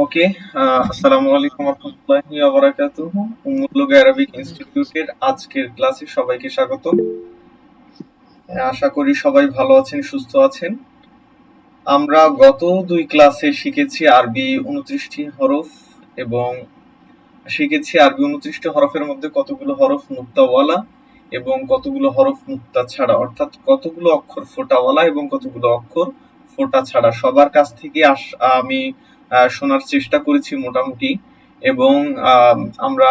ওকে, আসসালামু আলাইকুম রহমতুল্লাহি ওয়া বারাকাতুহু। উম্মুল লুগা আরাবিক ইনস্টিটিউটের আজকের ক্লাসে সবাইকে স্বাগত। আশা করি সবাই ভালো আছেন, সুস্থ আছেন। আমরা গত দুই ক্লাসে শিখেছি আরবি 29টি হরফ এবং শিখেছি আরবি 29টি হরফের মধ্যে কতগুলো হরফ নুক্তাওয়ালা এবং কতগুলো হরফ নুক্তা ছাড়া, অর্থাৎ কতগুলো অক্ষর ফোঁটাওয়ালা এবং কতগুলো অক্ষর ফোঁটা ছাড়া। সবার কাছ থেকে আমি শোনার চেষ্টা করেছি মোটামুটি, এবং আমরা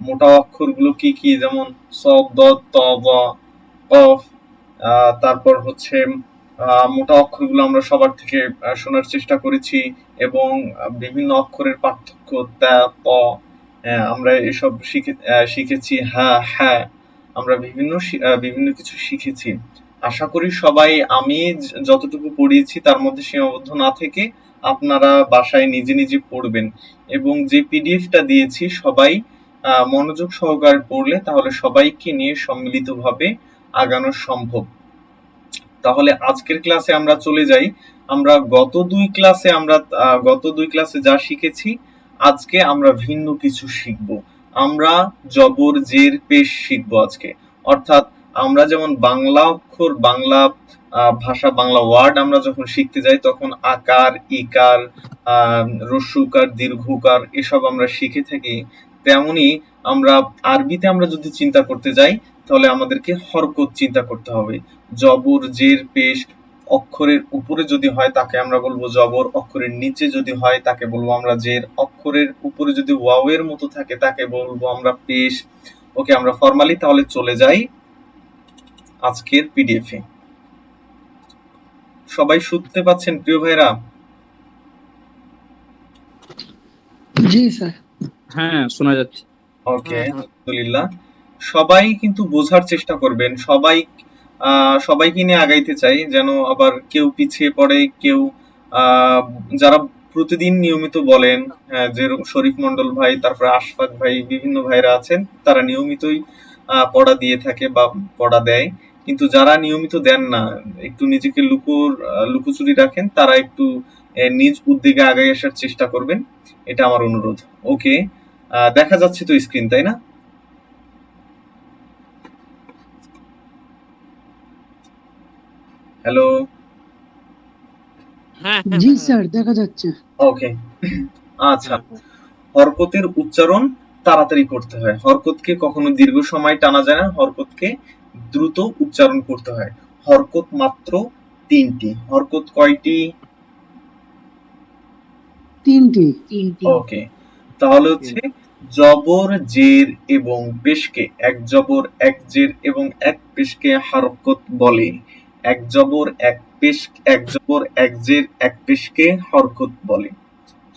মোটা অক্ষরগুলো কি কি, যেমন সদ, দদ, ত, ব, কফ, তারপর হচ্ছে মোটা অক্ষরগুলো আমরা সবার থেকে শোনার চেষ্টা করেছি, এবং বিভিন্ন অক্ষরের পার্থক্য, তা, ত, আমরা এসব শিখেছি। হ্যাঁ, হ্যাঁ, আমরা বিভিন্ন কিছু শিখেছি। আশা করি সবাই আমি যতটুকু পড়িয়েছি তার মধ্যে সীমাবদ্ধ না থেকে আপনারা বাসায় নিজে নিজে পড়বেন, এবং যে পিডিএফটা দিয়েছি সবাই মনোযোগ সহকারে পড়লে তাহলে সবাইকে নিয়ে সম্মিলিতভাবে আগানো সম্ভব। তাহলে আজকের ক্লাসে আমরা চলে যাই। আমরা গত দুই ক্লাসে যা শিখেছি, আজকে আমরা ভিন্ন কিছু শিখব। আমরা জবর, জের, পেশ শিখবো আজকে। অর্থাৎ আমরা যেমন বাংলা অক্ষর, বাংলা ভাষা, বাংলা ওয়ার্ড আমরা যখন শিখতে যাই তখন আকার, ইকার, হ্রস্বউকার, দীর্ঘকার এসব আমরা শিখে থাকি। তেমনি আমরা আরবিতে আমরা যদি চিন্তা করতে যাই তাহলে আমাদেরকে হরকত চিন্তা করতে হবে। জবর, জের, পেশ অক্ষরের উপরে যদি হয় তাকে আমরা বলবো জবর, অক্ষরের নিচে যদি হয় তাকে বলবো আমরা জের, অক্ষরের উপরে যদি ওয়াও এর মতো থাকে তাকে বলবো আমরা পেশ। ওকে, আমরা ফরমালি তাহলে চলে যাই আজকের পিডিএফ এ। সবাই শুনতে পাচ্ছেন প্রিয় ভাইরা? জি স্যার। হ্যাঁ, শোনা যাচ্ছে। ওকে, আলহামদুলিল্লাহ। সবাই কিন্তু বোঝার চেষ্টা করবেন। সবাইকে নিয়ে আগাইতে চাই, যেন আবার কেউ পিছিয়ে পড়ে, কেউ যারা প্রতিদিন নিয়মিত বলেন, যে শরীফ মন্ডল ভাই, তারপরে আশফাক ভাই, বিভিন্ন ভাইরা আছেন, তারা নিয়মিতই পড়া দিয়ে থাকে বা পড়া দেয়। কিন্তু যারা নিয়মিত দেন না, একটু নিজেকে লুকোচুরি রাখেন, তারা একটু নিজ উদ্যোগে আগাই আসার চেষ্টা করবেন, এটা আমার অনুরোধ। ওকে, দেখা যাচ্ছে তো স্ক্রিন, তাই না? হ্যালো। জি স্যার, দেখা যাচ্ছে। ওকে, আচ্ছা। হরকতের উচ্চারণ তাড়াতাড়ি করতে হয়। হরকতকে কখনো দীর্ঘ সময় টানা যায় না, হরকতকে দ্রুত উচ্চারণ করতে হয়। হরকত মাত্র 3টি। হরকত কয়টি? 3টি। ওকে, তাহলে হচ্ছে জবর, জের এবং পেশকে, এক জবর, এক জের এবং এক পেশকে হরকত বলে। এক জবর, এক পেশ, এক জবর, এক জের, এক পেশকে হরকত বলে।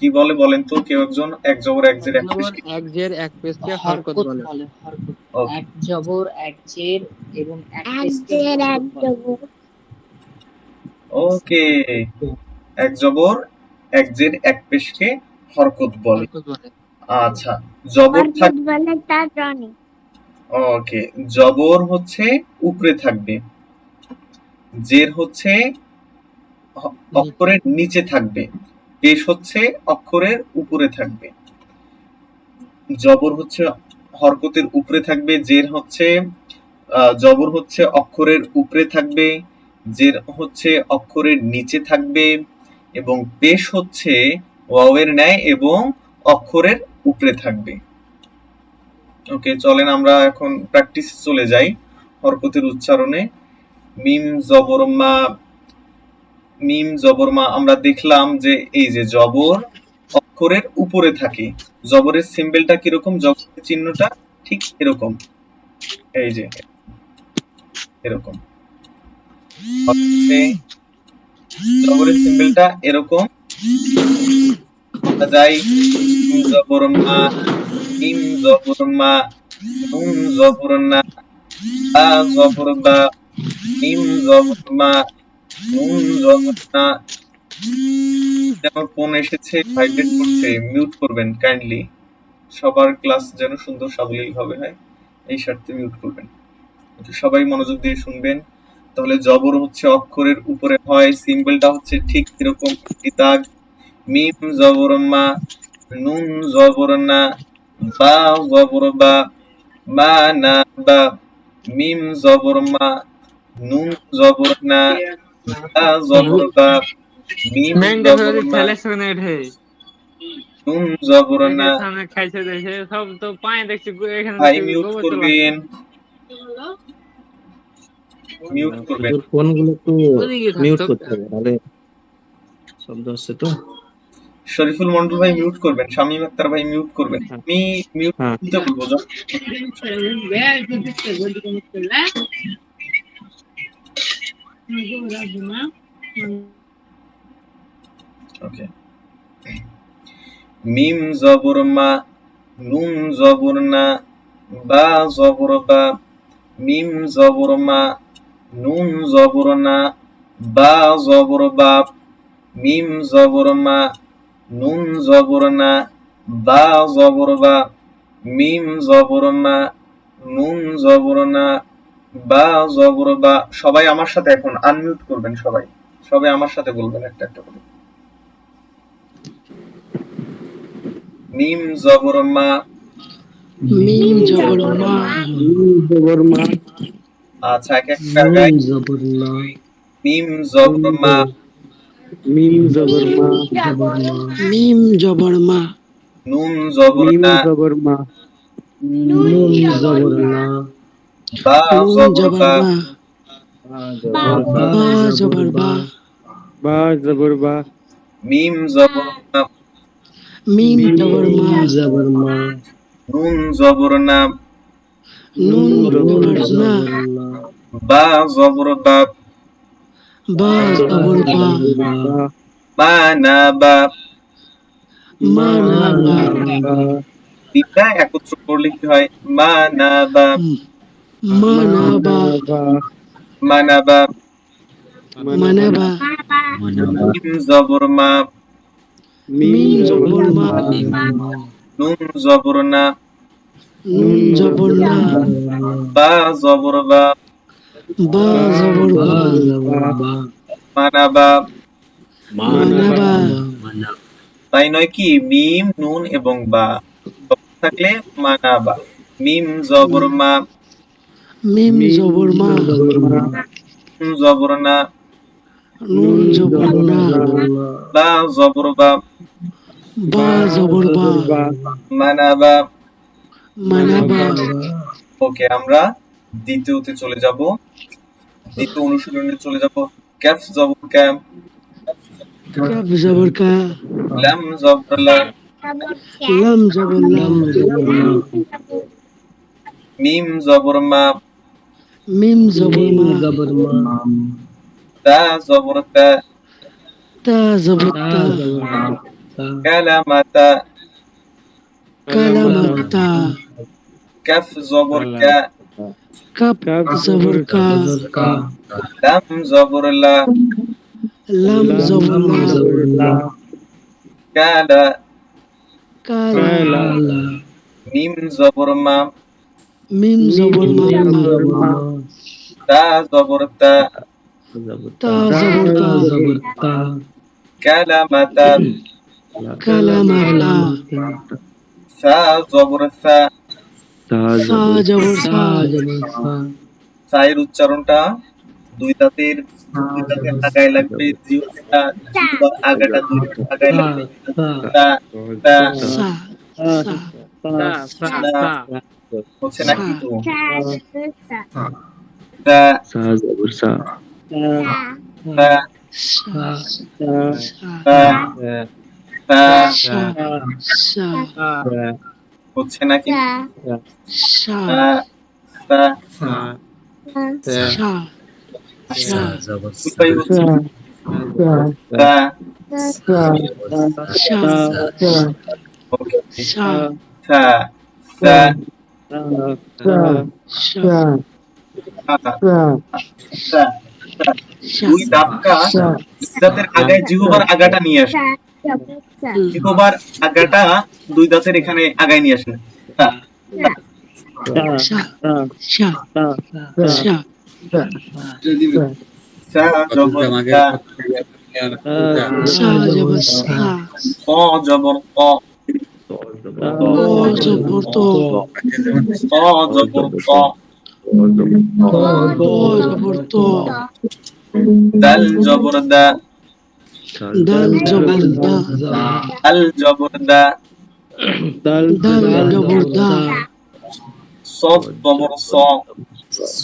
কি বলে বলেন তো কেউ একজন? এক জবর, এক জের, এক পেশকে এক জের এক পেশকে হরকত বলে। ওকে, এক জবর, এক জের এবং এক পেশকে হরকত বলে। ওকে, এক জবর, এক জের, এক পেশকে হরকত বলে। আচ্ছা, জবর থাকবে, ওকে, জবর হচ্ছে উপরে থাকবে, জের হচ্ছে অক্ষরের নিচে থাকবে, পেশ হচ্ছে অক্ষরের উপরে থাকবে। জবর হচ্ছে হরকতের উপরে থাকবে, জবর হচ্ছে অক্ষরের উপরে থাকবে, জের হচ্ছে অক্ষরের নিচে থাকবে, এবং পেশ হচ্ছে ওয়াওয়ের ন্যায় এবং অক্ষরের উপরে থাকবে। ওকে, চলেন আমরা এখন প্র্যাকটিস চলে যাই হরকতের উচ্চারণে। মিম জবর মা, মিম জবর মা আমরা দেখলাম যে এই যে জবর অক্ষরের উপরে থাকে। জবরের সিম্বলটা কিরকম? জবরের চিহ্নটা ঠিক এরকম, এই যে এরকম হচ্ছে জবরের সিম্বলটা এরকম। আমরা যাই মিম জবর মা, মিম জবর মা, নুন জবর না, বা জবর বা, মিম জবর মা, নুন জবর না। যেন ফোন এসেছে, ভাইব্রেট করছে, মিউট করবেন কাইন্ডলি। সবার ক্লাস যেন সুন্দর সাবলীল ভাবে হয়, এই স্বার্থে মিউট করবেন। সবাই মনোযোগ দিয়ে শুনবেন। তাহলে জবর হচ্ছে অক্ষরের উপরে হয়, সিম্বলটা হচ্ছে ঠিক এরকম একটি দাগ, মিম জবর মা, নুন জবর না, বা জবর বা, মা না বা, মিম জবর মা, নুন জবর না, বা জবর বা, মিম মেংটে জবর ফেলে মা, ঠেলে শুনে ঠে নুন জবর এই যে না। সামনে খাইছে দেখে সব তো পায়ে দেখছি এখানে ভাই দেখছি মিউট গোবর চলে করবেন, মিউট করবেন। তোর ফোনগুলো একটু ওদিকে মিউট থাকতো করতে হবে, নাহলে শব্দ হচ্ছে তো। শরীফুল মন্ডল ভাই মিউট করবেন, শামীম আক্তার ভাই মিউট করবেন। হ্যাঁ আমি মিউট হ্যাঁ। দিতে বলবো যখন। ওকে। মিম জবর মা, নুন জবর না, বা জবর বা, মিম জবর মা, নুন জবর না, বা জবর বা, মিম জবর মা, নুন জবর না, বা জবর বা, মিম জবর মা, নুন জবর না, বা জবর বা। সবাই আমার সাথে এখন আনমিউট করবেন, সবাই সবাই আমার সাথে বলবেন একটা একটা করে। মিম জবর মা, মিম জবর মা, জবর মা, আচ্ছা এক এক নুন জায়গায়। জবর না, মিম জবর মা, মিম জবর মা, মিম জবর মা, নুন জবর মিম না, জবর মা, নুন জবর না, বা নুন জবর জবর বা, বা, বা জবর বা, বা জবর বা, মিম জবর মা, মিম জবর মা, নুন জবর না, নুন জবর না, বা জবর বা, বা জবর বা, মা না বা। মা না বা, তিনটা একত্র করলে কি হয়? মা না বা, মা না বা, মা না বা। মানে বা, মিম জবর মা, মিম জবর মা, নুন জবর না, নুন জবর না, বা জবর বা, বা জবর বা, মানা বা। মানে বা, তাই নয় কি? মিম, নুন এবং বা থাকলে মানা বা। মিম জবর মা, মিম জবর মা, নুন জবর না, নুন জবর না, বা জবর বা, বা জবর বা, মানা বা। মানে বা। ওকে, আমরা দ্বিতীয়তে চলে যাব, দ্বিতীয় অনুশীলনে চলে যাব। ক্যাফ জবর ক্যাম, কাফ জবর কা, লাম জবর লা, লাম জবর লা, মিম জবর মা, মিম জবর মা, তা জবর তা, তা জবর তা, কালামাতা, কালামাতা, ক্যাফ জবর ক্যা, কাপ জবর কা, লাম জবর লা, লাম জবর লা, কালা, কালা, মিম জবর মা, মিম জবর মা, তা জবর তা, তা জবর তা, কালামাতা, কালামাতা, সা জবর সা। সা জবর সা, সায়ের উচ্চারণটা দুই দাঁতের আগায় লাগবে, জিহ্বা জিহ্বার আগাটা দুই দাঁতের আগায় লাগবে। তা তা সা, সা, সা সা তা সা হচ্ছে সা, নাকি তো? তা সা জবর সা, তা সা, তা তা সা, সা, হচ্ছে নাকি? সা, তা তা সা, সা, উপায় হচ্ছে তা। সা, ওকে, সা, তা তা সা, তা তা। সা, দুই দাঁতের আগায় জিহ্বার আগাটা নিয়ে আসে, জিহ্বার আগাটা দুই দাঁতের এখানে আগায় নিয়ে আসেন। তা সা, সা, সা, সা জবর সা, সা জবর সা ত জবর ত ত জবর ত ত জবর ত ত জবর ত দাল জবর দা দাল জবর দা দাল জবর দা দাল দাল জবর দা সদ জবর স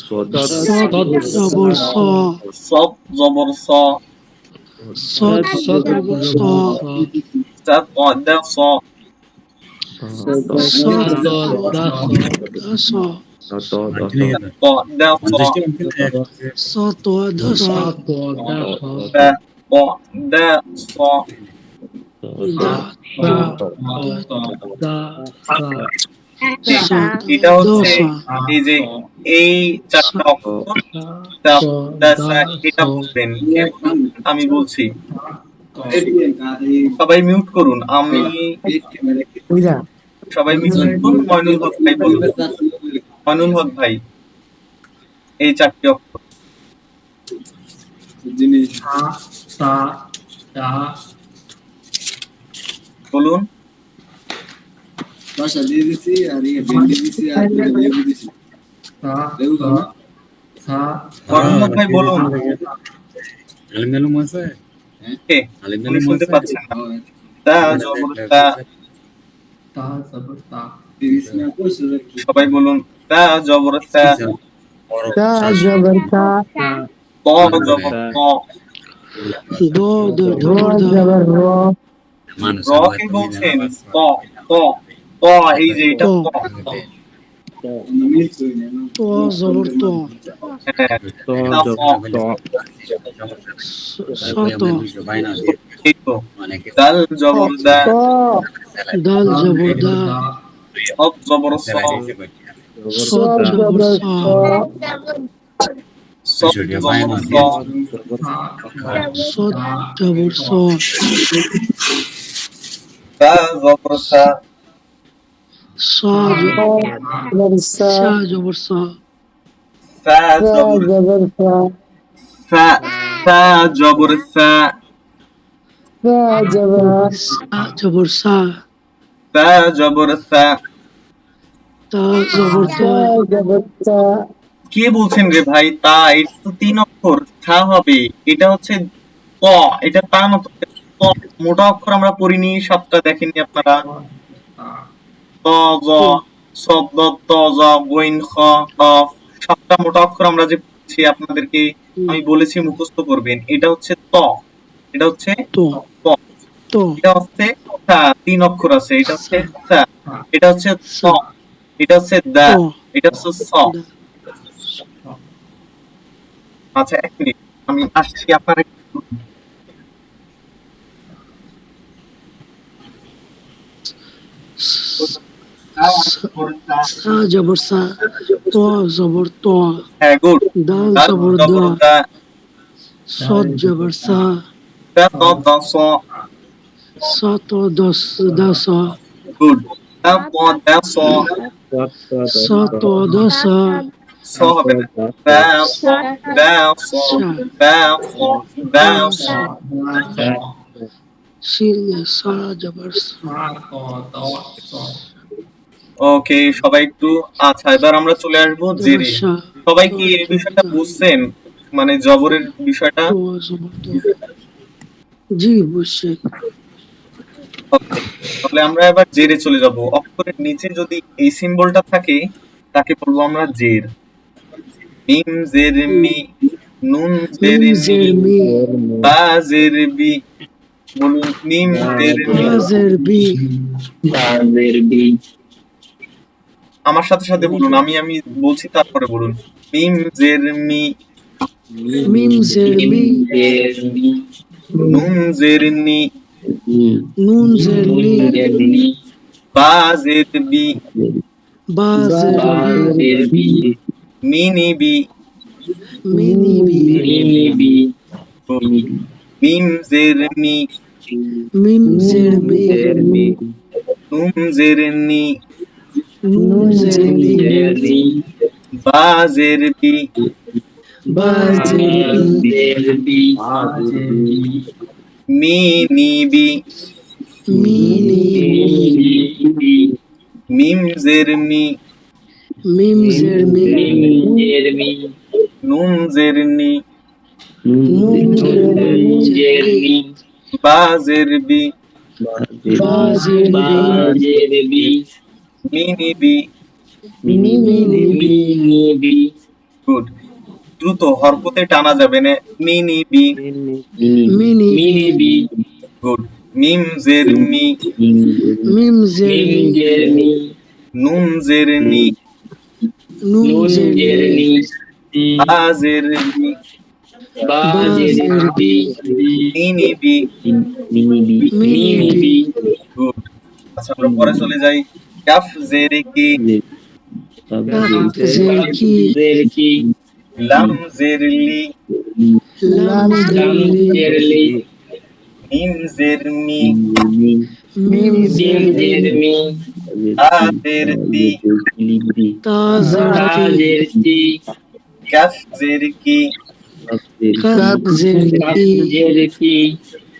সদ জবর স সদ জবর স সদ জবর স তা ত দা স সদ দা স ত দা স স ত দা স তা ত দা স দা এটা হচ্ছে এই যে এই চারটা অক্ষর তা দা সা এটা বলবেন আমি বলছি সবাই মিউট করুন আমি সবাই মিউট করুন মইনুল হক ভাই বলুন মইনুল হক ভাই এই চারটি অক্ষর বলুন বাসা দিয়ে দিছি আর ইয়ে ভেন্ডি দিছি আর লেবু দিছি লেবু খাও না মইনুল হক ভাই বলুন আলিম আছে কে উনি শুনতে পাচ্ছেন না তা জবর তা তিরিশ না কইছো কি সবাই বলুন তা জবর তা তা জবর তা ত জবর ত দ জবর দা জবর র র কে বলছেন ত ত ত এই যে এটা ত মিক্স হই না ত জবর ত হ্যাঁ ত তা ত জবর স ত এই তো দাল জবর দা দাল জবর দা সদ জবর স সদ জবর স সদ জবর স সদ জবর স তা জবর সা সা জবর সা ফা জবর জবর ফা ফা ফা জবর ফা ফা জবর সা জবর সা ফা জবর ফা তা জবর তা জবর তা কে বলছেন রে ভাই তা এটা তো 3 অক্ষর থা হবে এটা হচ্ছে ত এটা তা না তো ত মোটা অক্ষর আমরা পড়িনি 7টা দেখেননি আপনারা ত জ শব্দ ত জ গইন খ কফ 7টা মোটা অক্ষর আমরা যে পড়ছি আপনাদেরকে আমি বলেছি মুখস্থ করবেন এটা হচ্ছে ত এটা হচ্ছে তো ত তো এটা হচ্ছে থা 3 অক্ষর আছে এটা হচ্ছে থা এটা হচ্ছে ত এটা হচ্ছে দা তো এটা হচ্ছে স আচ্ছা 1 মিনিট আমি আসছি আপনারা একটু সা জবর সা ত জবর ত হ্যাঁ গুড দাল দাল জবর জবর দা দা সদ জবর সা তা ত দ স স ত দস দা স গুড তা ত দা স স ত দ স স হবে না দা স দা স দা স দা স শির সা জবর সা ওকে সবাই একটু আচ্ছা এবার আমরা চলে আসবো জেরে সা সবাই কি এই বিষয়টা বুঝছেন মানে জবরের বিষয়টা তো জবর তো জি বুঝছি Okay, তাহলে আমরা এবার জেরে চলে যাব অক্ষরের নিচে যদি এই সিম্বলটা থাকে তাকে বলবো আমরা জের মিম জের মি নুন জের মিম জের মি মি বা জের বি বলুন মিম জের মি জের বি আমার সাথে সাথে বলুন আমি বলছি তারপরে বলুন মিম জের মি মিম জের মি নুন জের নি নুন জের নি বা জের বি বা জের বি মিনি বি মিনি বি মিম জের মি মিম জের মি নুন জের নি নুন জের নি বা জের বি বা জের বি মি নি বি মিনি মিম জের মি মিম জের মি নুন জের নি নুন জের নি বা জের বি বা জের বি মিনি বি মিনি গুড দ্রুত হরকতে টানা যাবে না মিনি বি মিনি গুড মিম জের মি মিম জের মি নুন জের নি নুন জের নি বা জের বি বা জের বি মিনি বি মিনি বি গুড আচ্ছা আমরা পরে চলে যাই কাফ জের কি কাফ জের কি লাম জের লি লাম জের লি মিম জের মি মিম জের মি তা জের তি তা জের তি কাফ জের কি কাফ জের কি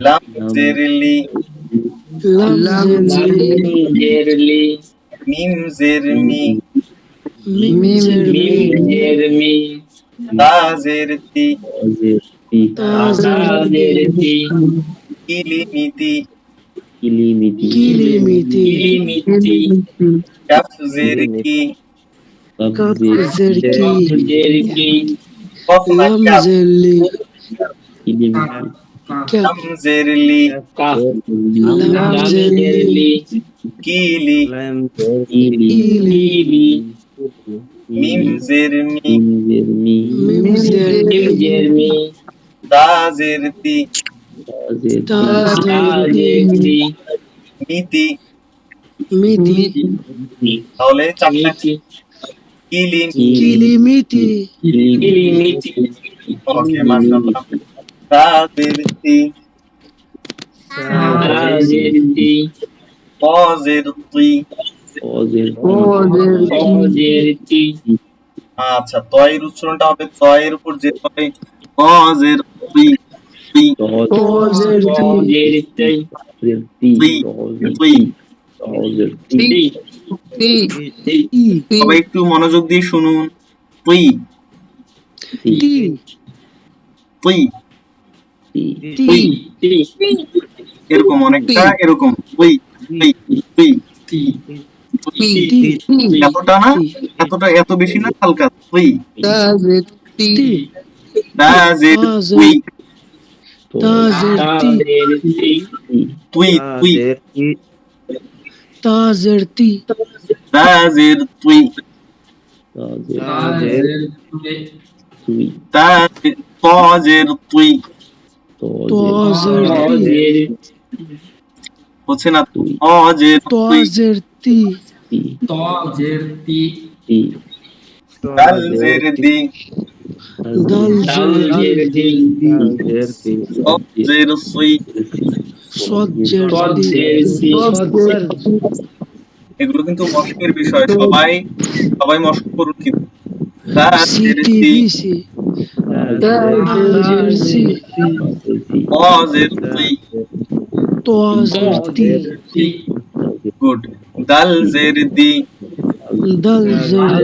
লাম জের লি লাম জের লি মিম জের মি মিম জের মি তা জের তি তা জের তি কিলিমিতি কিলিমিতি কাফ জের কি কাফ জের কি কফ না লাম কাফ জের লি লাম জের লি লাম জের লি কিলি ইলি মিম জের মি মিম জের মি তা জের তি তা জের তি মিতি মিতি তাহলে চারটা কিলি কিলিমিতি ওকে মাশাআল্লাহ তা জের তি তা জের তি আচ্ছা তয়ের উচ্চারণটা হবে তয়ের উপর যে হবে তা জের তি তি সবাই একটু মনোযোগ দিয়ে শুনুন তুই তি তুই তি এরকম অনেকটা এরকম তুই তুই তুই এতটা না এত বেশি না হালকা তুই তি তা জের তুই তা জের তি তুই তুই তা জের তি তা জের তুই তা জের তুই তা জের হচ্ছে না জের তা তুই জের তি দাল জের দি দাল জের দি সদ জের সুই সদ জের দি এগুলো কিন্তু মশকের বিষয় সবাই মশক করুন কিন্তু তা জের সিটি দি দিছি দাল জের সি জের তুই তা জের তি গুড দাল জের দি দাল জের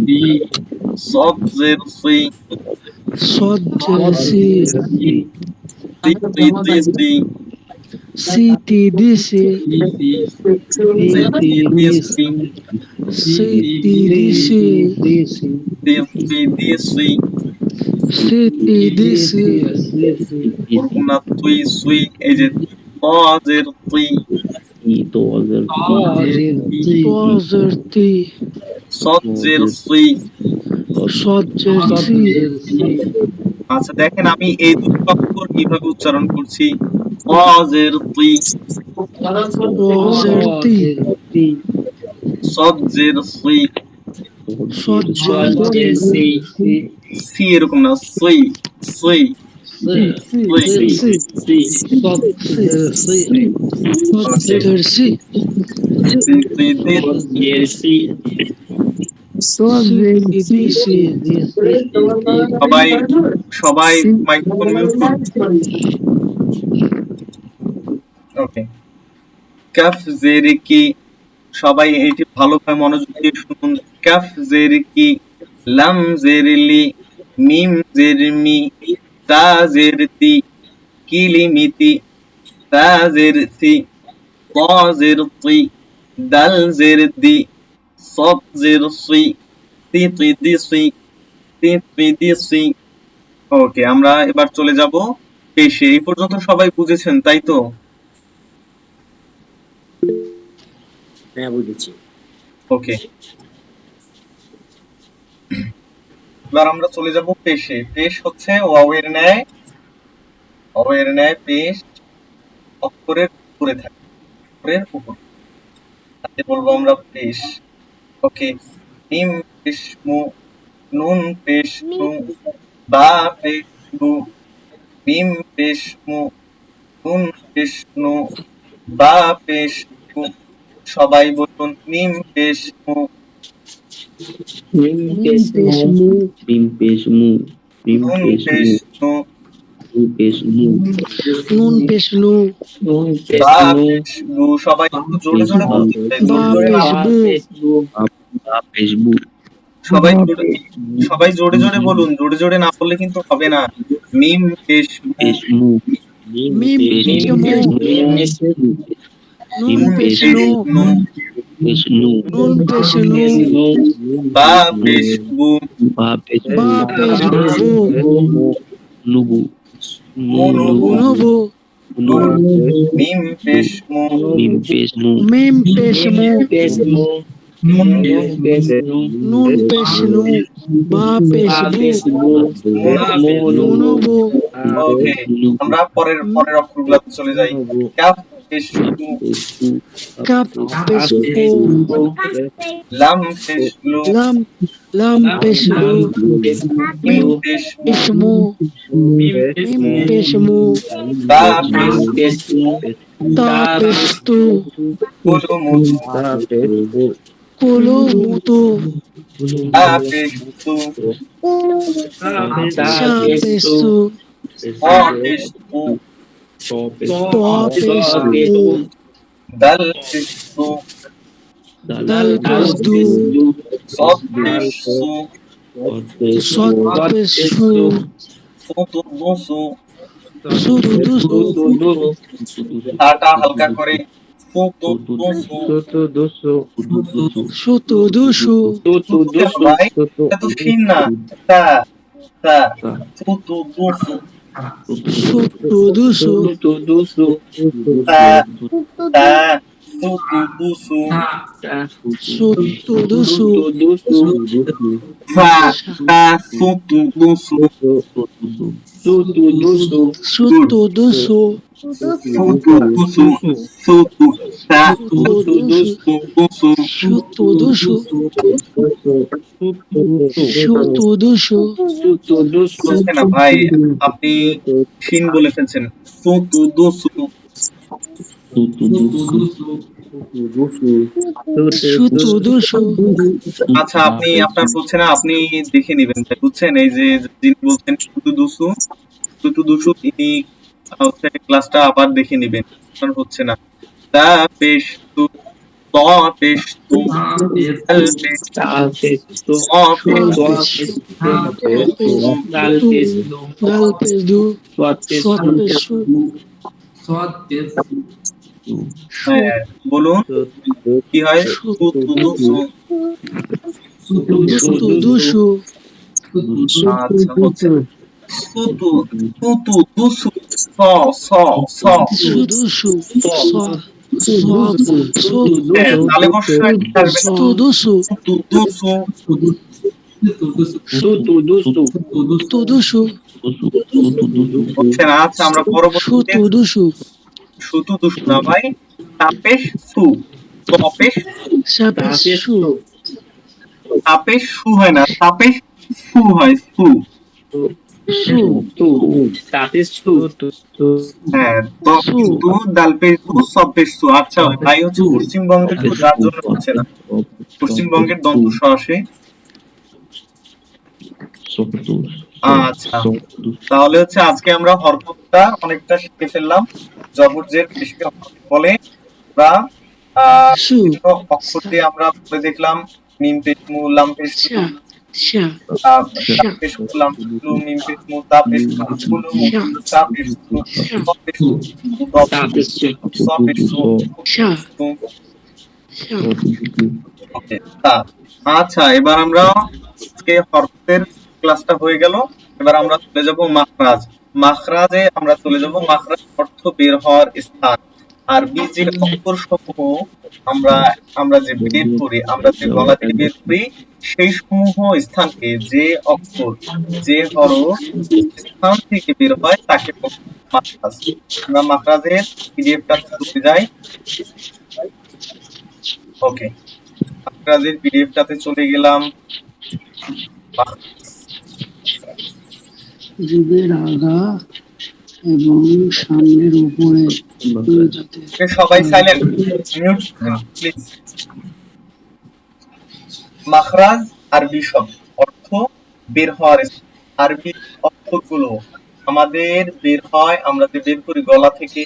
দি সদ জের সুই সদ জের সি তুই সিটি দিছি সিটি সিটি দিছি সিটি দিছি ওরকম না তুই সুই এই যে জের তুই তা জের তি সদ জের সুই সদ জের সি আচ্ছা দেখেন আমি এই দুটো অক্ষর কিভাবে উচ্চারণ করছি জের তুই তা জের তি সদ জের সুই সদ জের সি সি এরকম না সুই সুই সদ জের সি সবাই মাইক্রোফোন মিউট করুন ওকে। কাফ জের কি, সবাই এটি ভালোভাবে মনোযোগ দিয়ে শুনুন। কাফ জের কি, লাম জের লি, মিম জের মি, তা জের তি, কিলিমিতি, তা জের সি, ত জের তি, দাল জের দি, সদ জের সি, তি তি দি সি, তি তি দি সি। ওকে, আমরা এবার চলে যাব পেশে। এই পর্যন্ত সবাই বুঝেছেন তাই তো? হ্যাঁ বুঝেছি। ওকে, এবার আমরা চলে যাব পেশে। পেশ হচ্ছে ওয়াওয়ের ন্যায় পেশ অক্ষরের উপরে থাকে, অক্ষরের উপর, তাকে বলবো আমরা পেশ। ওকে, মিম পেশ মু, নুন পেশ নু, বা পেশ বু, মিম পেশ মু, নুন পেশ নু, বা পেশ বু। সবাই বলুন মিম পেশ মু, মিম পেশ মু, মিম পেশ মু, মিম নুন পেশ পেশ মু, নু, নুন পেশ মু, নুন পেশ নু, নুন পেশ বা নু, পেশ বু। সবাই একটু জোরে জোরে বলতে হবে, বা জোরে জোরে না। পেশ বু, বা পেশ বু, সবাই সবাই জোরে জোরে বলুন, জোরে জোরে না বললে কিন্তু হবে না। মিম পেশ মু, পেশ মু, মিম পেশ মু, নুন নুন পেশ পেশ নু, নু, পেশ নু, নুন পেশ নু, বা পেশ বু, বা পেশ বা পেশ বু, নুবু, মু নুবু, নুবু, মিম পেশ মু, মিম পেশ মু, মিম পেশ মু, নুন নুন পেশ নু, বা পেশ বু, নুবু, ওকে, আমরা পরের অক্ষরগুলো চলে যাই। কাফ পেশ কু, কাপ পেশ কু, লাম পেশ লু, লাম পেশ লু, মিম পেশ মু, পেশ মু, মিম পেশ মু, বা পেশ তা পেশ তু, কুলু মুতু, কুলু মুতু, বা পেশ তু, সা পেশ সু, অ পেশ তু, ত পেশ তু, দাল পেশ তু, দাল পেশ দু, সদ পেশ সু, সৎ পেশ সু, সুতু দুসু। সু তু দু সু, তাটা হালকা করে, সুতু দুসু। সু তু দু সু, কেন ভাই, এটা তো শিন না। তা তা সুতু দুসু, সু তু দু সু, তা তা সুতু দুসু, সু তু দু সু, ফা তা সুতু দুসু। সু তু দু সু, সুতু দুসু, সুতু তা সু তু দু সু, দুসু। সু তু দু সু, সু তু দু সু, হচ্ছে না ভাই, আপনি শিন বলে ফেলছেন। সুতু দুসু। সু তু দু সু, আচ্ছা, আপনি আপনার হচ্ছে না, আপনি দেখে নেবেন ভাই, বুঝছেন? এই যে যিনি বলছেন সুতু দুসু, তিনি হচ্ছে ক্লাসটা আবার দেখে নেবেন, আপনার হচ্ছে না। তা পেশ তু, ত পেশ তু, দাল পেশ তু, স পেশ তু, দাল পেশ দু, সৎ পেশ সু, হ্যাঁ, বলুন কি হয়? সুতু দুসু। সু তু দু সু, আচ্ছা, হচ্ছে না। সুতু দুসু, স স স। সু দু সু, স, সু হ্যাঁ, তালে বর্ষায় কি আসবে? তু দু সু, সুতু দুসু। তু দু সু, হচ্ছে না। আচ্ছা, আমরা সু পরবর্তীতে তু দু সু, সুতু দুসু না ভাই, তাপেশ সু, তপেশ, সা পেশ সু, তাপেশ সু হয় না, তাপেশ সু হয়, সু। সু, হ্যাঁ, তো কিন্তু দালপেশ দু, সপেশ সু। আচ্ছা ভাই, হচ্ছে পশ্চিমবঙ্গের তো, যার জন্য হচ্ছে না। পশ্চিমবঙ্গের দন্ত স আসে। আচ্ছা, তাহলে হচ্ছে আজকে আমরা হরকতটা অনেকটা শিখে ফেললাম। জবর জের পেশকে অক্ষরকে বলে। আমরা শু বিভিন্ন অক্ষর দিয়ে আমরা পড়ে দেখলাম মিম পেশ মু লাম পেশ শা শা তা পেশ মু লাম পেশ লু মিম পেশ মু তা পেশ মু কুলু মু সা পেশ সু স পেশ সু দ পেশ সু স পেশ সু শা সু। শা ওকে, তা আচ্ছা, এবার আমরা আজকে হরফের ক্লাসটা হয়ে গেল। এবার আমরা চলে যাব মাখরাজ। মাখরাজে আমরা চলে যাব। মাখরাজ অর্থ বের হওয়ার স্থান। আরবি যে অক্ষর সমূহ আমরা আমরা যে বের করি, আমরা যে গলা দিয়ে বের করি, সেই সমূহ স্থানকে যে অক্ষর, যে হরফ স্থান থেকে বের হয় তাকে বলা হয় মাখরাজ। আমরা মাখরাজের পিডিএফটা চলে যাই। ওকে, মাখরাজের পিডিএফটাতে চলে গেলাম। জীবের আগা এবং সামনের উপরে যাতে সবাই সাইলেন্ট, মিউট প্লিজ। মাখরাজ আরবি শব্দ, অর্থ বের হওয়ার স্থান। আরবি অক্ষরগুলো আমাদের বের হয়, আমরা যে বের করি গলা থেকে,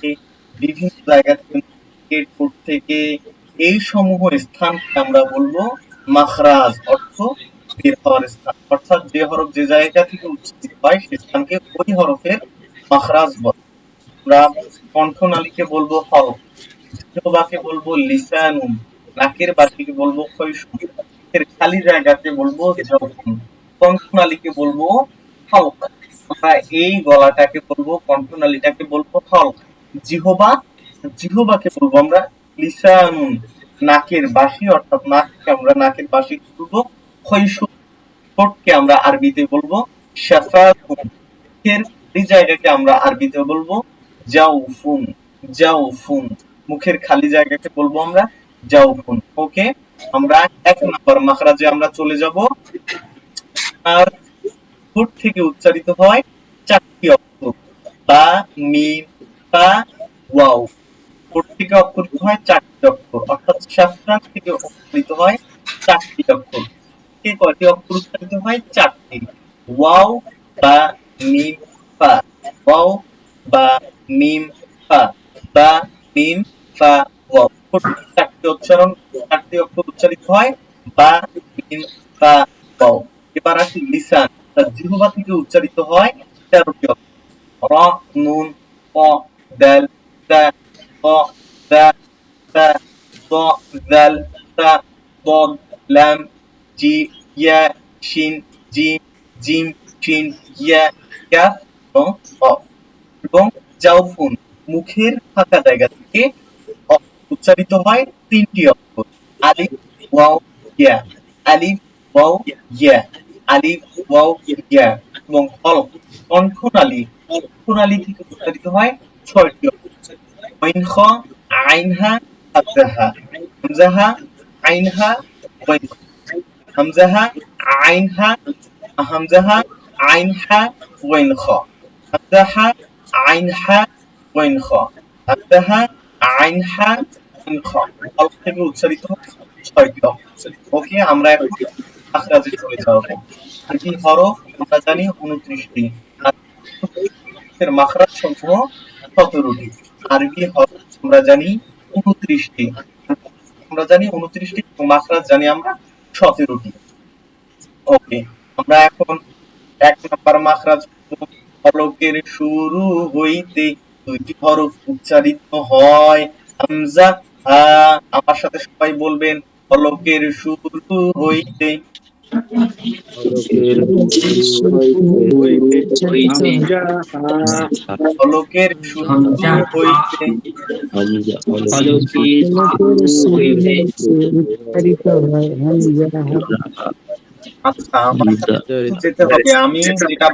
বিভিন্ন জায়গা থেকে, ঠোঁট থেকে, এই সমূহ স্থানকে আমরা বলবো মাখরাজ, অর্থ বের হওয়ার স্থান। অর্থাৎ যে হরফ যে জায়গা থেকে উচ্চারিত হয় সে স্থানকে ওই হরফের মাখরাজ বলে। আমরা কণ্ঠনালীকে বলবো হরফ, জিহ্বাকে বলবো লিসানুন, নাকের বাকিকে বলবো খৈশুম, এর খালি জায়গাকে বলবো জাওফুন, কণ্ঠনালীকে বলবো হলক। আমরা এই গলাটাকে বলবো, কণ্ঠনালীটাকে বলবো হলক। জিহ্বাকে বলবো আমরা লিসানুন, নাকের বাসি অর্থাৎ নাককে আমরা নাকের বাসি বলবো খৈশুম, ঠোঁটকে আমরা আরবিতে বলবো শাফাতুন, এর এই জায়গাকে আমরা আরবিতে বলবো জাওফুন। জাওফুন, মুখের খালি জায়গাকে বলবো আমরা জাওফুন। ওকে, আমরা এক নম্বর মাখরাজে আমরা চলে যাব। আর ঠোঁট থেকে উচ্চারিত হয় চারটি অক্ষর, বা মিম বা ওয়াও। ঠোঁট থেকে উচ্চারিত হয় চারটি অক্ষর, অর্থাৎ শাফরান থেকে উচ্চারিত হয় চারটি অক্ষর। কয়টি অক্ষর উচ্চারিত হয়? চারটি। ওয়াও বা মিম ফা, ওয়াও বা মিম ফা, বা মিম ফা ওয়াও। চারটি উচ্চারণ, চারটি অক্ষর উচ্চারিত হয় বা মিম ফা ওয়াও। এবার আসি লিসান, জিহ্বা থেকে উচ্চারিত হয় 13টি অক্ষর, র নুন ক দাল তা ত দা তা ত দাল তা দ লাম জি ইয়া শিন জিম জিম শিন ইয়া কাফ এবং কফ। এবং জাওফুন, মুখের ফাঁকা জায়গা থেকে উচ্চারিত হয় 3টি অক্ষর, আলিফ ওয়াও ইয়া, আলিফ ওয়াও ইয়া, আলিফ ওয়াও ইয়া। এবং হলক, কণ্ঠনালী, কণ্ঠনালী থেকে উচ্চারিত হয় 6টি অক্ষর, ওয়াইন খ আইনহা হামজাহা, হামজাহা আইনহা ওয়াইন, হামজাহা আইনহা, হামজাহা আইনহা ওয়াইন খ, হামজাহা আইনহা ওয়াইন খ, হামজাহা আইনহা ওয়াইন খ। হলক থেকে উচ্চারিত হয় 6টি অক্ষর। ওকে, আমরা এখন মাখরাজে চলে যাব। আরবি হরফ আমরা জানি 29টি, আর মাখরাজ সমূহ 17টি। আরবি হরফ আমরা জানি 29টি, আমরা জানি 29টি, মাখরাজ জানি আমরা 17টি। ওকে, আমরা এখন এক নাম্বার মাখরাজ, হলকের শুরু হইতে 2টি হরফ উচ্চারিত হয়, হামজা হা। আমার সাথে সবাই বলবেন, হলকের শুরু হইতে, হলকের শুরু হইতে, আচ্ছা আমার যেতে হবে, আমি যেটা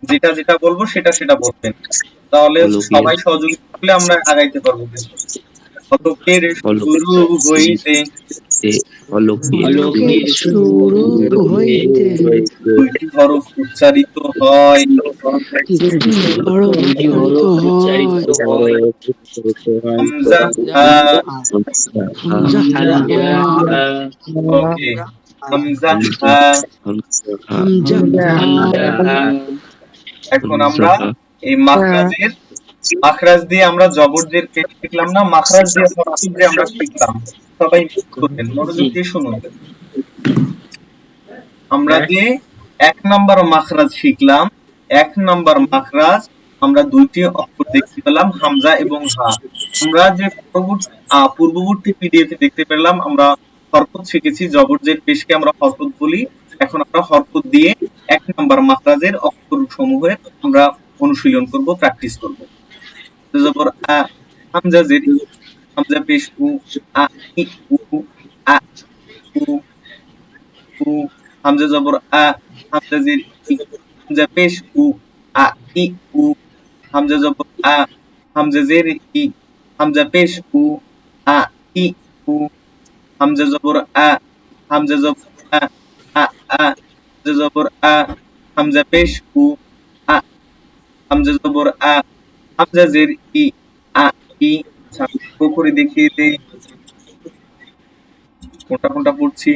যেটা যেটা বলবো সেটা সেটা বলবেন, তাহলে সবাই সহযোগিতা করলে আমরা আগাইতে পারবো। হলকের শুরু হইতে, হলকের শুরু হইতে 2টি হরফ উচ্চারিত হয়, 2টি হরফ উচ্চারিত হয়, হামজা হা। হামজা হা, ওকে, হামজা হা। হামজা হা। এখন আমরা এই মাখরাজের মাখরাজ দিয়ে আমরা জবরদের পেশ শিখলাম না, মাখরাজ দিয়ে হরফ দিয়ে আমরা শিখলাম। সবাই করবেন, মনোযোগ দিয়ে শুনুন। আমরা যে 1 নাম্বার মাখরাজ শিখলাম, 1 নাম্বার মাখরাজ আমরা দুইটি অক্ষর দেখতে পেলাম, হামজা এবং হা। আমরা যে পূর্ববর্তী পিডিএফ এ দেখতে পেলাম আমরা হরকত শিখেছি, জবরজের পেশকে আমরা হরকত বলি। এখন আমরা হরকত দিয়ে 1 নাম্বার মাখরাজের অক্ষর সমূহের আমরা অনুশীলন করব, প্র্যাকটিস করব। জবর আ, হামজা জের ই, হামজা পেশ উ, আ ই উ, আ উ উ, হামজা জবর আ, হামজা জের ই, হামজা পেশ উ, আ ই উ, হামজা জবর আ, হামজা জের ই, হামজা পেশ উ, আ ই উ, হামজা জবর আ, হামজা জবর আ, আ আ, হামজা জবর আ, হামজা পেশ উ, আ, হামজা জবর আ, হামজা জের ই, আ ই। করে দেখিয়ে দেই কোনটা কোনটা পড়ছি।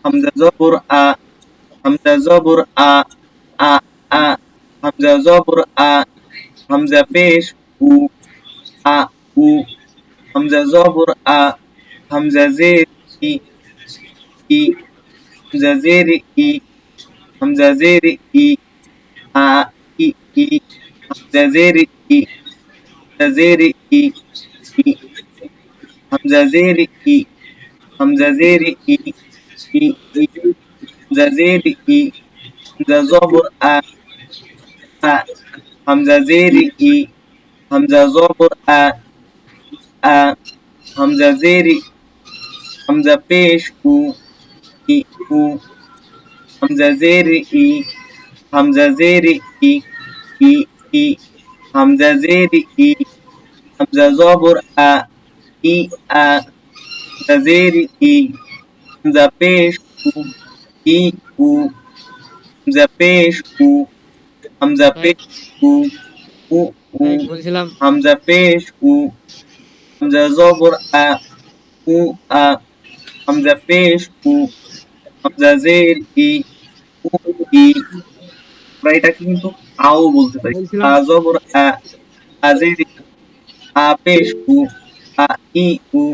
হামজা জবর আ, হামজা জবর আ, আ আ, হামজা জবর আ, হামজা পেশ উ, আ উ, হামজা জবর আ, হামজা জের ই, ই, হামজা জের ই, হামজা জের ই, আ ই ই, হামজা জের ই, হামজা জের ই, ই, হামজা জের ই, হামজা জের ই, ই ই, হামজা জের ই, হামজা জবর আ, আ, হামজা জের ই, হামজা জবর আ, আ, হামজা জের ই, হামজা পেশ উ, ই উ, হামজা জের ই, হামজা জের ই, ই ই, হামজা জের ই, হামজা জবর আ, ই আ, হামজা জের ই, হামজা পেশ উ, ই উ, হামজা পেশ উ, হামজা পেশ উ, উ উ, বলছিলাম হামজা পেশ উ, হামজা জবর আ, উ আ, হামজা পেশ উ, হামজা জের ই, উ ই। আমরা এটাকে কিন্তু আও বলতে পারি। আ জবর আ, আ জের ই, আ পেশ উ, আ ই উ,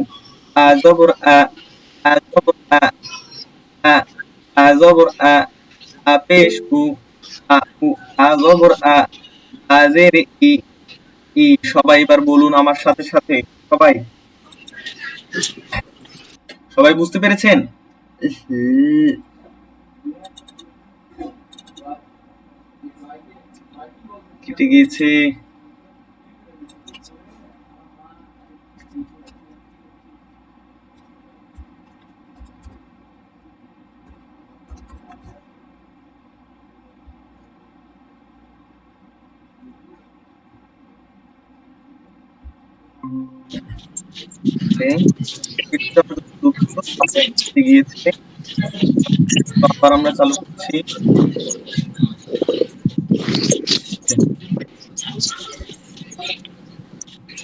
আ জবর আ, আ জবর আ, আ, আ জবর আ, আ পেশ উ, আ উ, আ জবর আ, আ জের ই, ই। সবাই এবার বলুন আমার সাথে সাথে। সবাই সবাই বুঝতে পেরেছেন? কেটে গিয়েছে। গিয়েছে, আবার আমরা চালু করছি।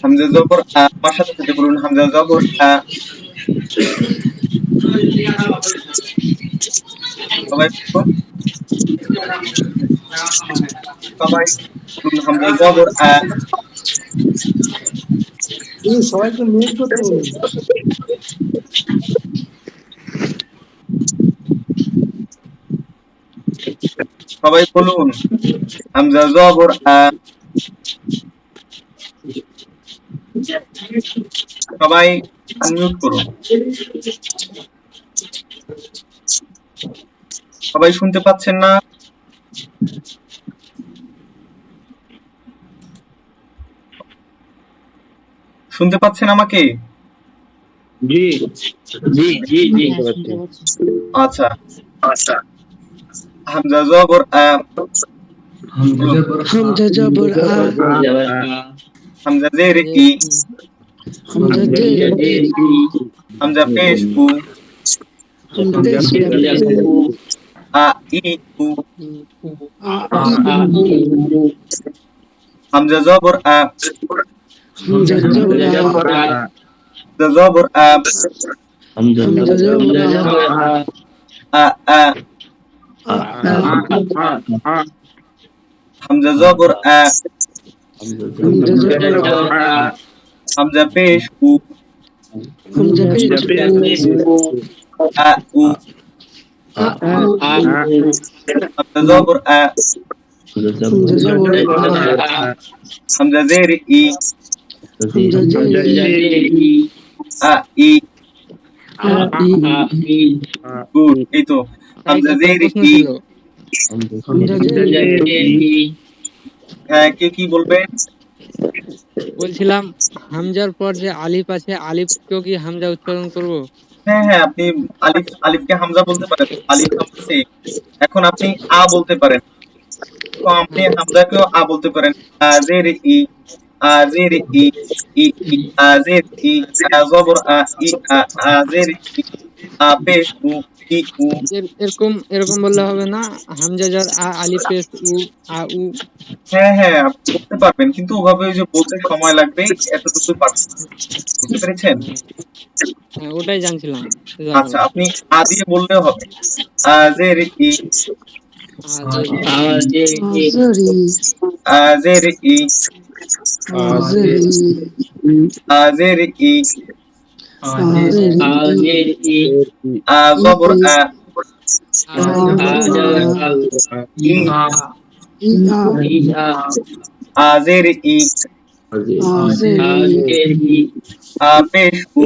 হামজা জবর আ, আমার সাথে সাথে বলুন হামজা জবর আ। সবাই বলুন, সবাই বলুন হামজা জবর আ। সবাইকে মিউট করতে বলুন। সবাই বলুন হামজা জবর আ। সবাই আনমিউট করুন। সবাই শুনতে পাচ্ছেন না? শুনতে পাচ্ছেন আমাকে? জি জি জি জি। আচ্ছা, হামজা জবর আ, হামজা জবর আ, হামজা জের ই, হামজা জের ই, হামজা পেশ উ, হামজা পেশ উ, আ ই উ, আ ই উ, হামজা জবর আ, হামজা জবর আ, হামজা জবর আ, হামজা জবর আ আ, আ, হামজা জবর আ, হামজা জবর আ হামজা পেশ উ হামজা পেশ উ আ উ আ উ হামজা জবর আ হামজা জবর আ হামজা জের ই হামজা জি আ ই আ ই গুড। এই তো হামজা একটা জের প্রশ্ন ই। ছিল। হামজা জি হ্যাঁ, কে কি বলবে? বলছিলাম হামজার পর যে আলিফ আছে, আলিফকেও কি হামজা উচ্চারণ করব? হ্যাঁ হ্যাঁ, আপনি আলিফকে হামজা বলতে পারেন। আলিফ হামজা সেম। এখন আপনি আ বলতে পারেন, তো আপনি হ্যাঁ, হামজাকেও আ বলতে পারেন। আজের ই আজের ই ই ই আজের ই আ জবর আ ই আ আজের ই আ পেশ উ ই উ। এরকম এরকম বললে হবে না? হামজা jar আ আলিফ পেশ উ আ উ। হ্যাঁ হ্যাঁ, আপনি বলতে পারবেন, কিন্তু ওভাবে ওই যে বলতে সময় লাগবে, এতটুকু পারবেন। বুঝতে পেরেছেন? হ্যাঁ, ওটাই জানছিলাম। আচ্ছা, আপনি আ দিয়ে বললেও হবে। আজের ই আজরি আজের ই আজরি আজের ই আজরি আ জবর আ ই ই আ আজের ই আজরি আ পেশ উ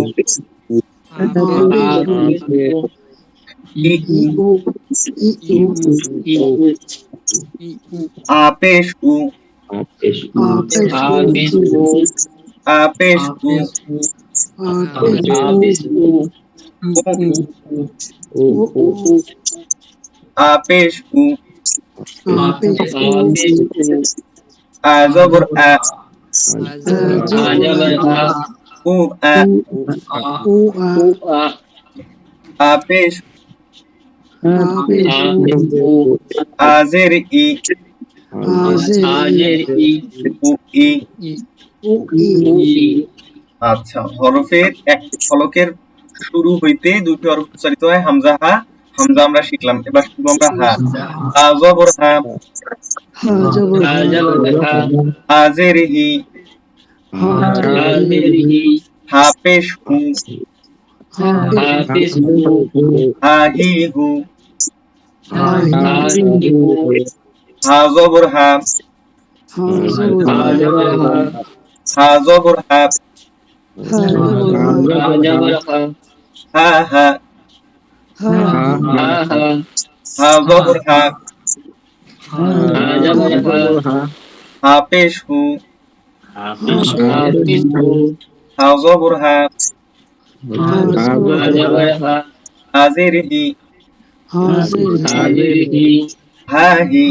ই উ আ পেশ উ আ পেশ উ আ পেশ উ আ জবর আ উ আ আ পেশ আজের ই উ ই। আচ্ছা, ফলকের শুরু হইতে দুটি হরফ উচ্চারিত হয়। হামজা হা, হামজা আমরা শিখলাম। এবার শিখবো আমরা হা। আ জবর হা আজের হি হা পেশ হু হা হি হু হা জবর হা হা জবর হা হা হা হা জবর হা হা পেশ হু হা জবর হা হাজের হি হা হি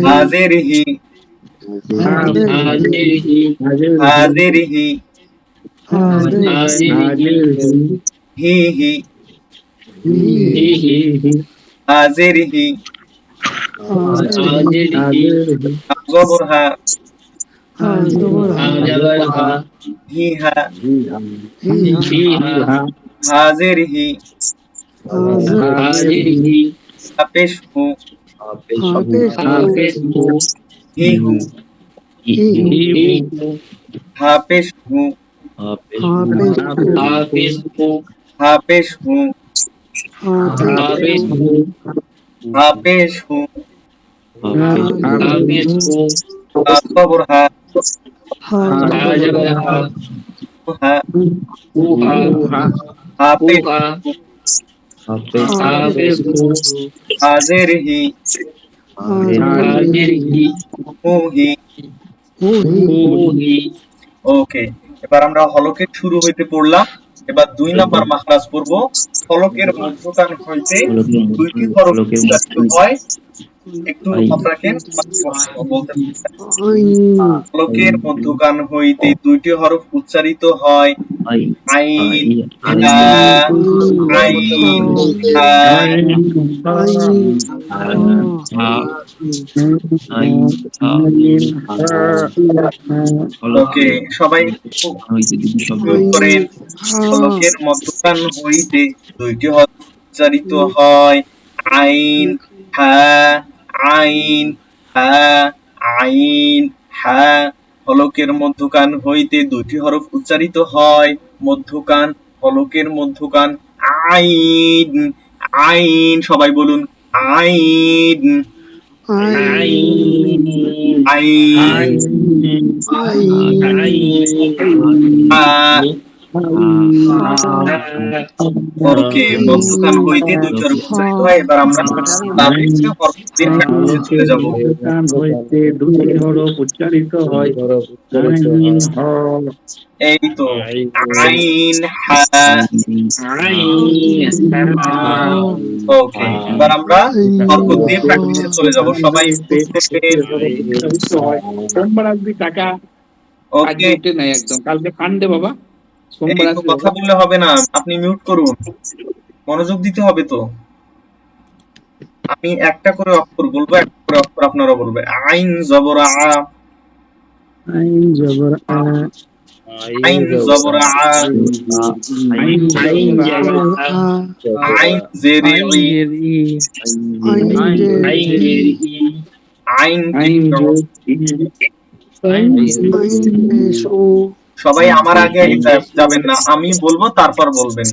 হাজের হি হাজের হি হি হি হাজের হি জবর হা হি হা হাজের হি হা পেশ হু হি হু হা পেশ হু হা পেশ হু হা পেশ হু হা জবর হা হা হা পেশ হু হাজের হি হু হি। ওকে, এবার আমরা হলকের শুরু হইতে পড়লাম। এবার 2 নাম্বার মাখরাজ পড়ব। ফলকের মধ্যখান হইতে দুইটি হরফ উচ্চারিত হয়। একটু নজর রাখেন, বলতে ফলকের মধ্যখান হইতে দুইটি হরফ উচ্চারিত হয়। আইন হা আইন হা। ওকে, সবাই যোগ করেন। ফলকের মধ্যখান হইতে দুইটি হরফ উচ্চারিত হয়। আইন হা আইন হা আইন হা হলকের মধ্যকান হইতে দুটি হরফ উচ্চারিত হয়। মধ্যকান হলকের মধ্যকান আইন আইন সবাই বলুন আইন আইন ওকে মধ্যকান হইতে দুটি হরফ উচ্চারিত হয়। এবার আমরা তার নিচে হরফের প্র্যাকটিসে চলে যাব। হইতে দুটি হরফ উচ্চারিত হয়। এই তো আইন হা ওকে এবার আমরা হরকত দিয়ে প্র্যাকটিসে চলে যাব। সবাই সোমবার আসবি টাকা ওকে উঠে নাই একদম কালকে ফান্ডে বাবা। সোমবার এই তো আসবি কথা বললে হবে না, আপনি মিউট করুন, মনোযোগ দিতে হবে তো। আমি একটা করে অক্ষর বলবো, একটা করে অক্ষর আপনারা বলবে। আইন জবর আ আইন জবর আ আইন জবর আ আইন আইন জেরে আইন ই জের ই আইন জের ই আইন আইন পেশ ও সবাই আমার আগে আগে যাবেন না, আমি বলবো তারপর বলবেন।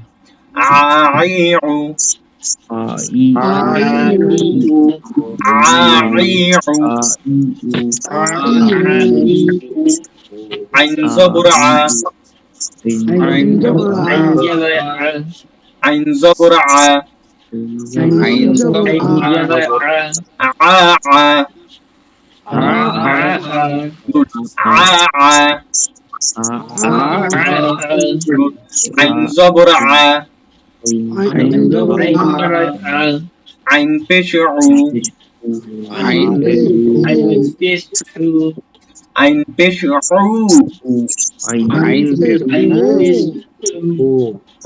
আইউ আইউ আইন জবর আ আইন জবর আ আইন জবর আ আইন জবর আ আ a good a a good আইন জবর আ আইন জবর আ আইন পেশ উ আইন পেশ ও আইন পেশ উ আইন পেশ ও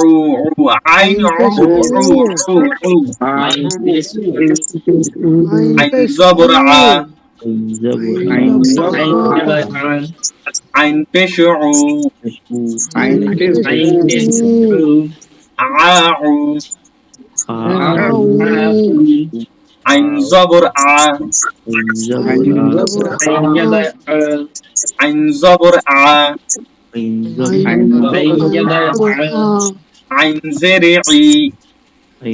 উ আইন উ আইন পেশ ও আইন জবর আ আইন জবর আ আইন পেশ উ আইন পেশ ও আ উ আইন জবর আ আইন জবর আ আইন জেরে ই আই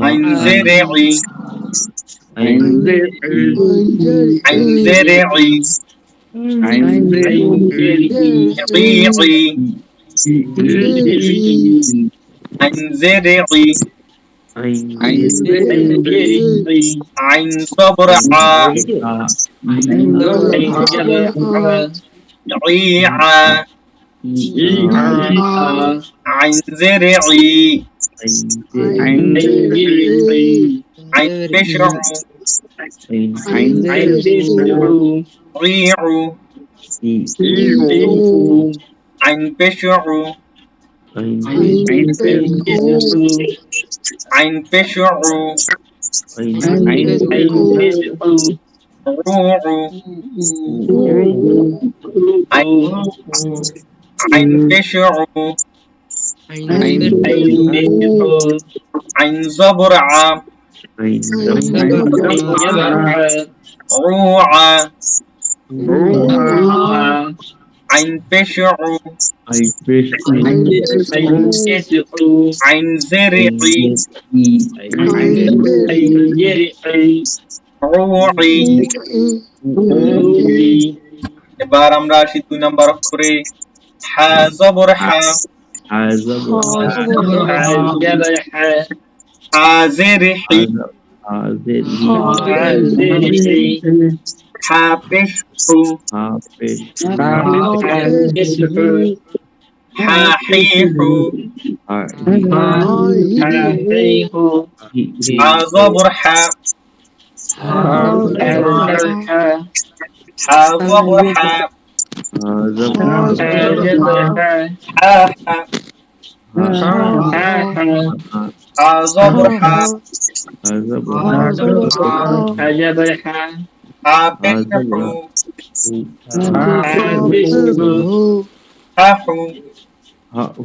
আইন জেরে ই আইন জেরে ই ই আইন জেরে ই আইন জবর আ ই আ আইন জেরে ই আইন পেশ উ ই উ আইন পেশ উ আইন পেশ উ আইন পেশ উ আইন জবর আ উ আ আইন পেশ উ আইন জেরে ই এবার আমরা আসি 2 নাম্বার অক্ষরে হা জবর হা হা জেরে হি হা পেশ হু হা হি হু হা জবর হা হা জবর হা হা হা হা জবর হা হা পেশ হু হা হু Good.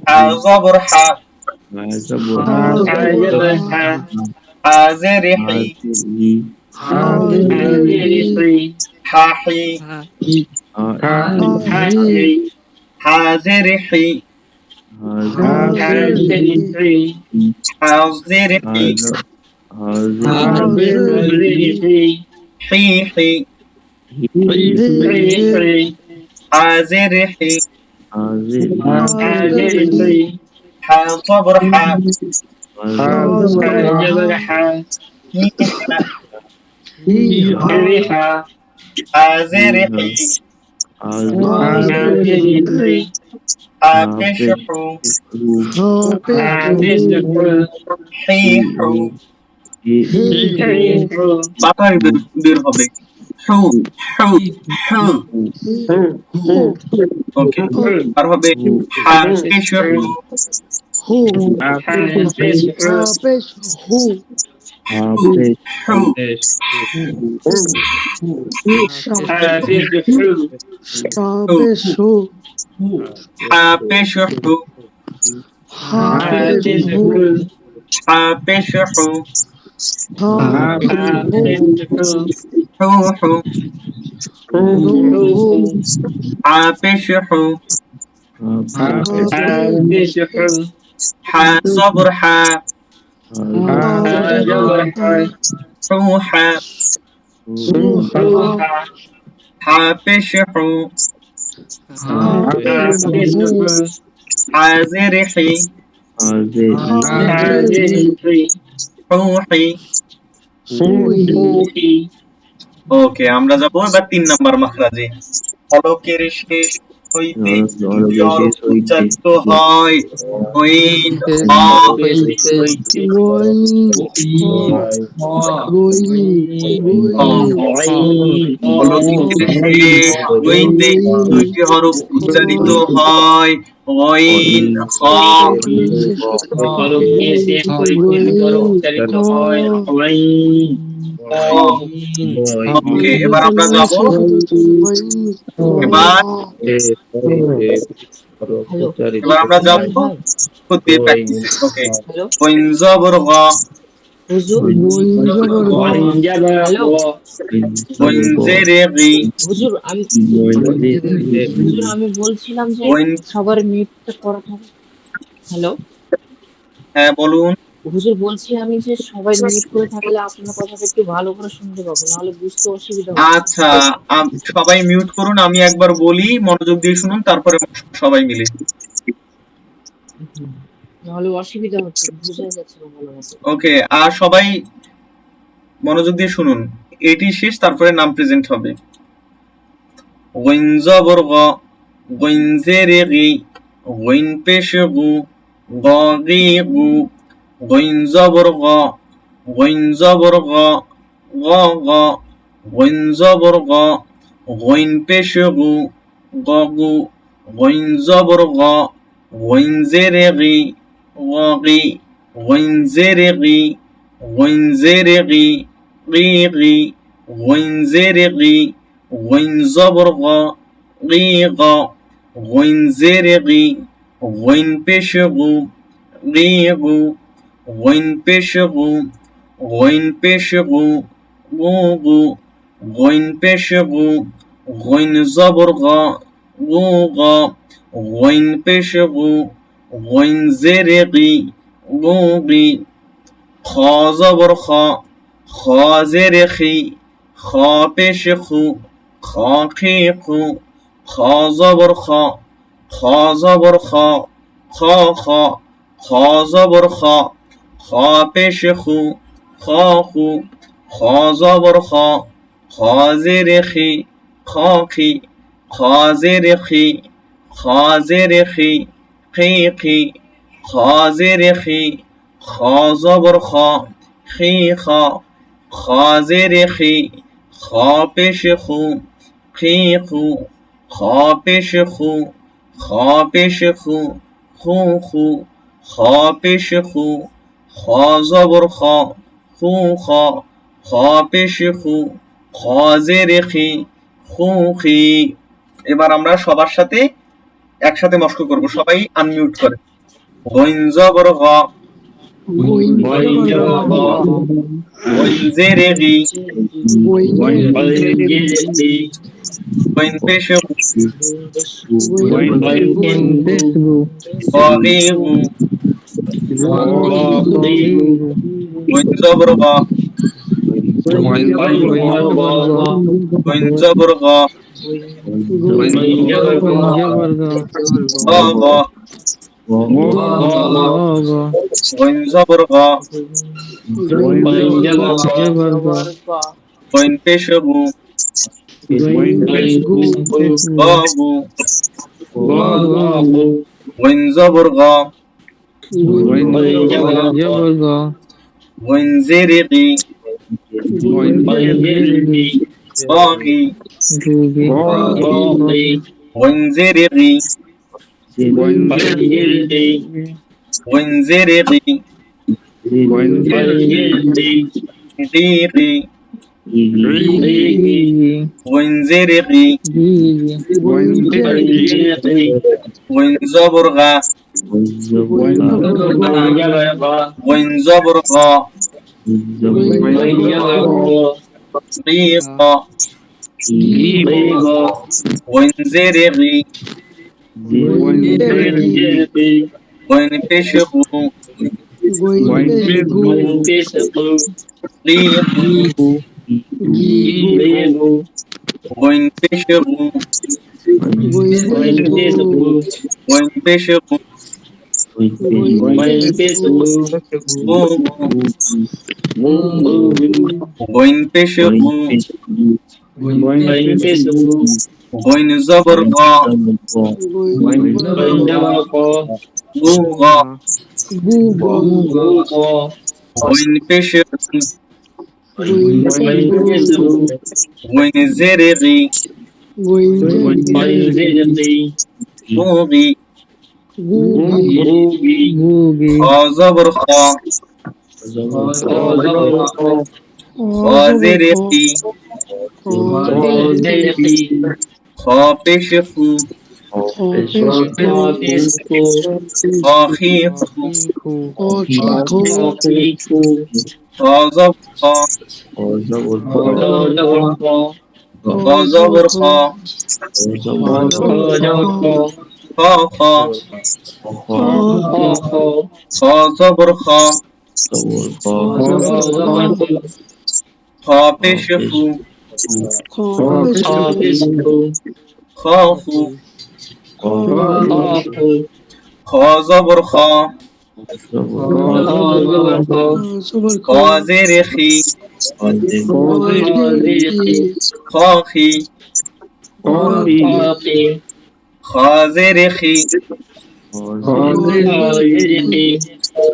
Ha zabur ha. Ha zeri hi. Ha hi. Ha zeri hi. Ha zeri hi. Hi hi. Ha zeri hi. Ha zabur ha. Hi ha. Ha zeri hi. Ha pesh hu. Hi hu. বাতাস বের হবে। হু হু হু। ওকে, আর হবে হা পেশ হু। হু হু। হা পেশ হু। হা পেশ হু। হু হু। হা পেশ হু। হা জবর হা। হু হা। হা পেশ হু। হা জের হি। হু হি। ওকে, আমরা যাবো এবার 3 নাম্বার মাখরাজে। হলকের শেষ হইতে দুটি হরফ উচ্চারিত হয়। গইন, খ। হলকের শেষ হইতে দুইটি হরফ উচ্চারিত হয়। গইন, খ। ওকে, এবার আমরা যাব এবার হ্যালো এবার আমরা যাব ভাই খুদে প্র্যাকটিসে। ওকে, হ্যালো গইন জবর গ। হুজুর হ্যালো গইন জেরে গি। হুজুর আমি বলছিলাম যে গইন, সবার মিউটটা করা থাকে। হ্যালো হ্যাঁ বলুন। হুজুর বলছি আমি যে সবাই মিউট করে থাকলে আপনার কথাটা একটু ভালো করে শুনতে পাবো, নাহলে বুঝতে অসুবিধা হচ্ছে। আচ্ছা, সবাই মিউট করুন, আমি একবার বলি, মনোযোগ দিয়ে শুনুন, তারপরে সবাই মিলে। নাহলে অসুবিধা হচ্ছে, বুঝা যাচ্ছে না ভালো মতো। ওকে, আর সবাই মনোযোগ দিয়ে শুনুন, এটি শেষ, তারপরে নাম প্রেজেন্ট হবে। গইন জবর গ। গইন জেরে গি। গইন পেশ গু। গ গি গু। গইন জবর গ। গইন জবর গ। গ গ। গইন জবর গ। গইন পেশ গু। গ গু। গইন জবর গ। গইন জেরে গি। গ গি। গইন জেরে গি। গইন জেরে গি। গি গি। গইন জেরে গি। গইন জবর গ। গি গ। গইন জেরে গি। গইন পেশ গু। গি গু। গইন পেশ গু। গইন পেশ গু। গু গু। গইন পেশ গু। গইন জবর গ। গু গ। গইন পেশ গু। গইন জেরে গি। গু গি। খ জবর খ। খ জেরে খি। খ পেশ খু। খ খি খু। খ জবর খ। খ জবর খ। খ খ। খ জবর খ। খ পেশ খু। খ খু। খ জবর খ। খ জেরে খি। খ খি। খ জেরে খি। খ জেরে খি। খি খি। খ জেরে খি। খ জবর খ। খি খ। খ জেরে খি। খ পেশ খু। খি খু। খ পেশ খু। খ পেশ খু। খু খু। খ পেশ খু। খ জবর খ। খু খ। খ পেশ খু। খ জেরে খি। খু খি। এবার আমরা সবার সাথে একসাথে মস্ক করব, সবাই আনমিউট করে। গইন জবর গ, গইন জেরে গি, গইন পেশে গু, গি গু, গইন জবর গ, গইন জবর গ, গ গ, গইন জবর গ, গইন পেশে গু, গ গু, গইন জবর গ, গইন জেরে গি, গি, গইন জেরে গি, গইন জেরে গি, গি গি, গইন জেরে গি, গইন জবর গা, গইন জবর গ, গি গ, গইন জেরে গি, গইন পেশে গু, গি গু, গইন পেশে গু, গইন পেশে গু, গু গু, গইন পেশে গু, গইন জবর গ, গু গ, গইন পেশে গু, গইন জেরে গি, গু গি, খ জবর খ, খ জেরে গি, খ পেশে ফু, খ খি ফু, খ জবর খ, খ জবর খ, খ খ, খ জবর খ, খ পেশে ফু, খ ফু, খ জবর খ, খ জেরে খি, খ খি, খ জেরে খি,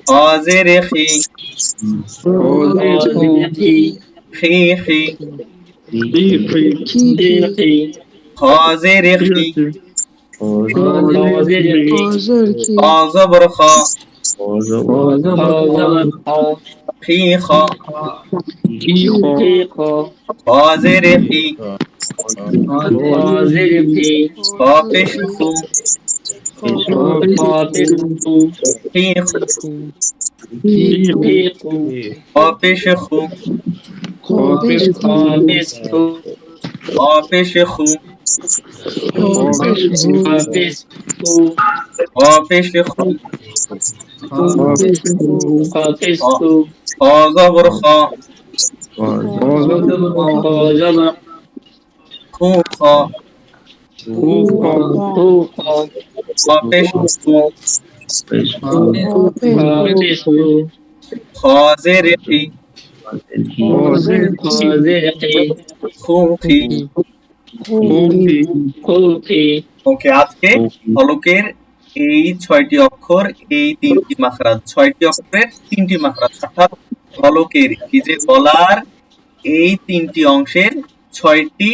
খ জেরে খি, খি খি, খ জেরে খি, খ জবর খ, খি খ, খ জেরে খি, খ পেশে ফু, খি খু, খ পেশে খু, খ পেশে খু, খ পেশে খু, খ জবর খ, খু খ, খ পেশে খু, খ জেরে খি, খু খি। ওকে, আজকে হলকের এই 6টি অক্ষর, এই 3টি মাখরাজ, 6টি অক্ষরের 3টি মাখরাজ, অর্থাৎ হলকের এই যে গলার এই 3টি অংশের 6টি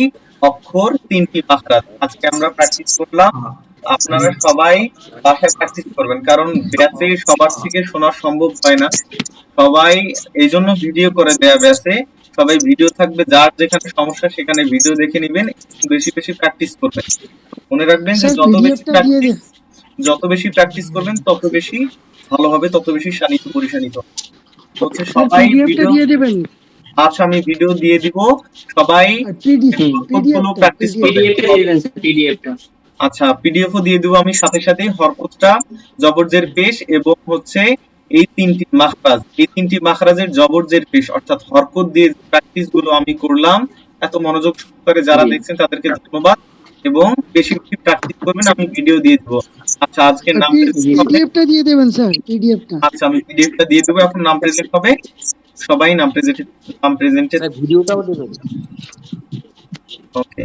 অক্ষর, 3টি মাখরাজ আজকে আমরা প্র্যাকটিস করলাম। আপনারা সবাই বাসায় প্র্যাকটিস করবেন, কারণ ব্যাচে সবার থেকে শোনা সম্ভব হয় না। সবাই এই জন্য ভিডিও করে দেয়া ব্যাচে, সবাই ভিডিও থাকবে, যার যেখানে সমস্যা সেখানে ভিডিও দেখে নেবেন, বেশি বেশি প্র্যাকটিস করবেন। মনে রাখবেন যে স্যার যত বেশি প্র্যাকটিস করবেন তত বেশি ভালো হবে, তত বেশি শানিত পরিশানিত হবে। হচ্ছে সবাই ভিডিও, দিয়ে দেবেন আচ্ছা আমি ভিডিও দিয়ে দিব, সবাই হরকতগুলো প্র্যাকটিস করবেন। আচ্ছা পিডিএফও দিয়ে দিব আমি সাথে সাথে, হরকতটা, জবরজের পেশ এবং হচ্ছে এই তিনটি মাখরাজের জবরজের পেশ অর্থাৎ হরকত দিয়ে প্র্যাকটিস গুলো আমি করলাম। এত মনোযোগ সহকারে যারা দেখছেন তাদেরকে ধন্যবাদ, এবং বেশি বেশি প্র্যাকটিস করবেন, আমি ভিডিও দিয়ে দেবো। আচ্ছা আজকের নাম পিডিএফটা দিয়ে দেবেন স্যার, পিডিএফটা। আচ্ছা আমি পিডিএফটা দিয়ে দেবো, এখন নাম প্রেজেন্ট হবে, সবাই নাম প্রেজেন্টের ভিডিওটাও দেবেন। ওকে।